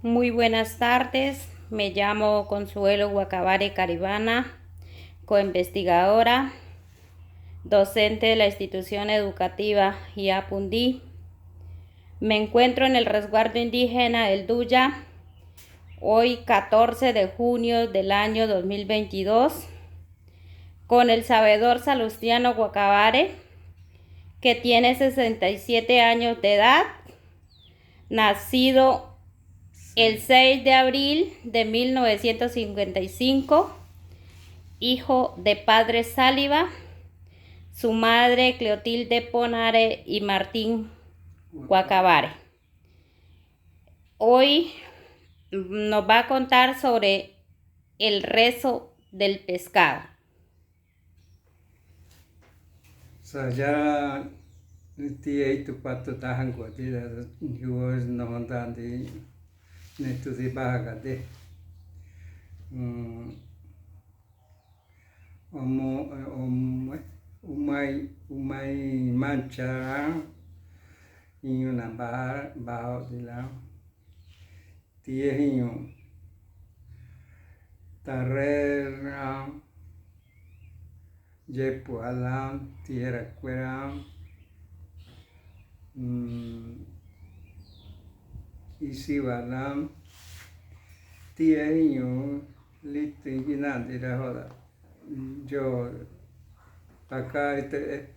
Muy buenas tardes, me llamo Consuelo Guacabare Caribana, coinvestigadora, docente de la institución educativa IAPUNDí. Me encuentro en el resguardo indígena del Duya, hoy 14 de junio del año 2022, con el sabedor Salustiano Guacabare, que tiene 67 años de edad, nacido el 6 de abril de 1955, hijo de padre Sáliva, su madre Cleotilde Ponare y Martín Guacabare. Hoy nos va a contar sobre el rezo del pescado. Sajara ti tu patu tahan ko ti da yuos no dan di ne tu di baga de omo umai manchara una ba di la ti hinyo tarera jepu alam tierra cuera isi balam tieño litinginante da hoda yo acá este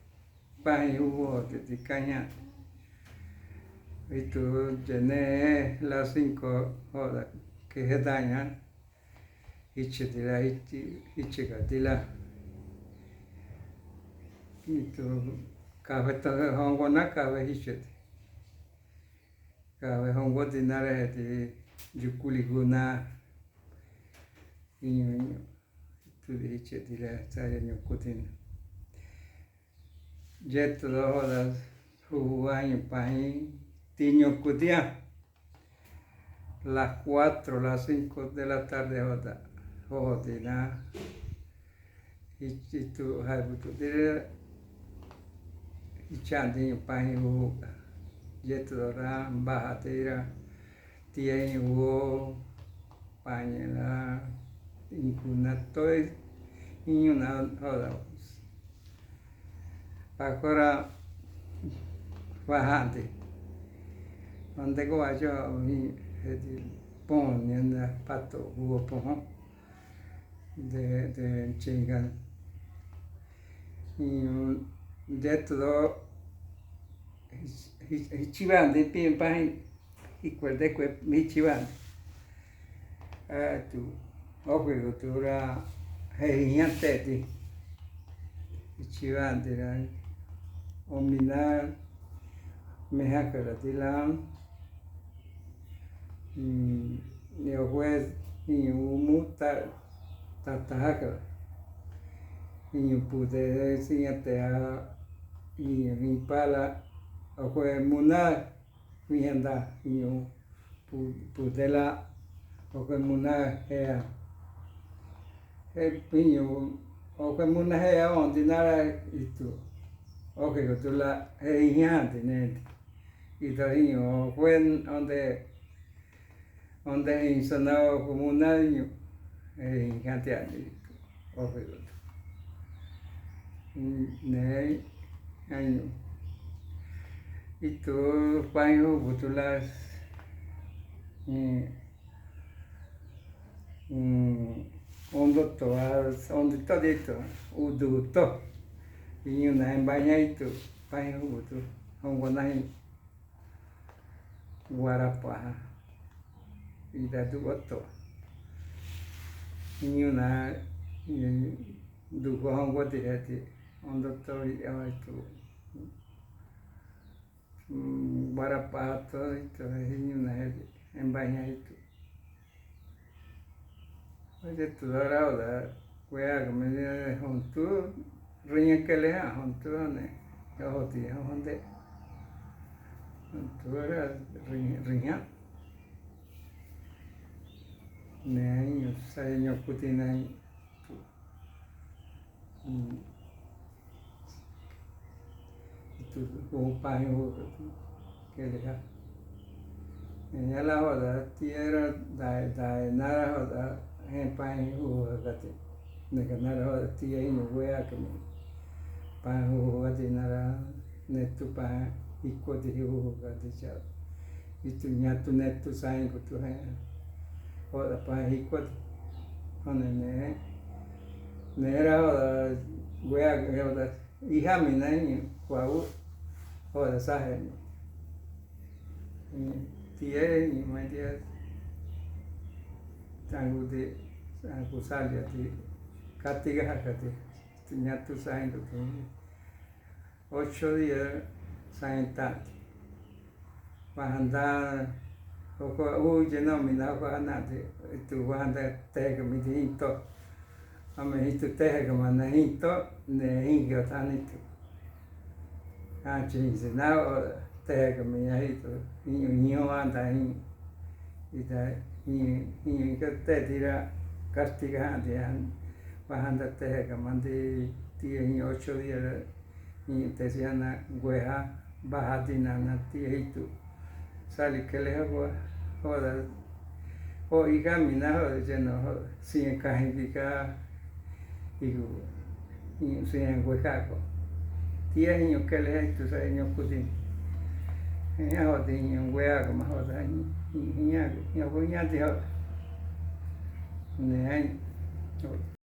pan hubo de caña y tú llené las 5 horas que se dañan y chetila y checatila y tú café todo hongona café y chet café hongo dinare de yukuliguna y tú y chetila saya nyukutin jet todo horas huaño pain tiño cutia las 4, las 5 de la tarde hora hodina y tu habutu dire y chanti pain hu jet ra bahatira tien wo pañela incuna toy y una hora ahora bajante donde go yo mi pon en pato hubo pon de chingan y de todo chivan de pie pan y cuerde que mi chivan tu ojo tu ra heiñante ti chivan de la ominar me hakara tilam yo juez y umuta tatahaka y pude siguiente a y impala o fue muna vienda y yo pude la o fue muna hea el piño o fue muna hea ondinara y tú o que tú la heiñante nete y todavía fue donde insonaba como un año en cantidad de ópera. Ne año. Y tú, paño, butulas, ondo todas, ondo todito, uduto. Y una en bañaito, paño, butu, ongonai, guarapaja. Y da tu otto. Y una dugo hongo tirati ondo to tu barapato to y una en baña itu oye tu ahora wea que me de junto riña que le ha junto ne yo ti honde junto era riña ne yo sai nyo kutina tu paño que le ha ya la joda tierra da nada joda en pan hu gati ne ka nada joda tia inu wea ka mi pan hu gati nada netu pan iko di hu gati cha itu nyatu netu sain ko tu hai joda pan iko hone ne era joda wea joda hija mi na ni kwa u joda sahe tie ni mai dia tangu de aku salia di katiga hakati nyatu sain ko tu 8 días sain ta wahanda ko lleno mi na ko anate tu wahanda te ko mi hinto ame hitu te ko mana hinto ne hingo tanito anchi se na te ko mi hito ni anda hin ita ni ko te tira castiga de wahanda te ko mandi tie 8 días ni te siana gueja bajatina na tie hitu sali que le hago joda o igamina joda lleno sin cajindica y sin huecaco tie niño que le hecho sa niño putin ya joda niño hueaco más joda niño voy a ne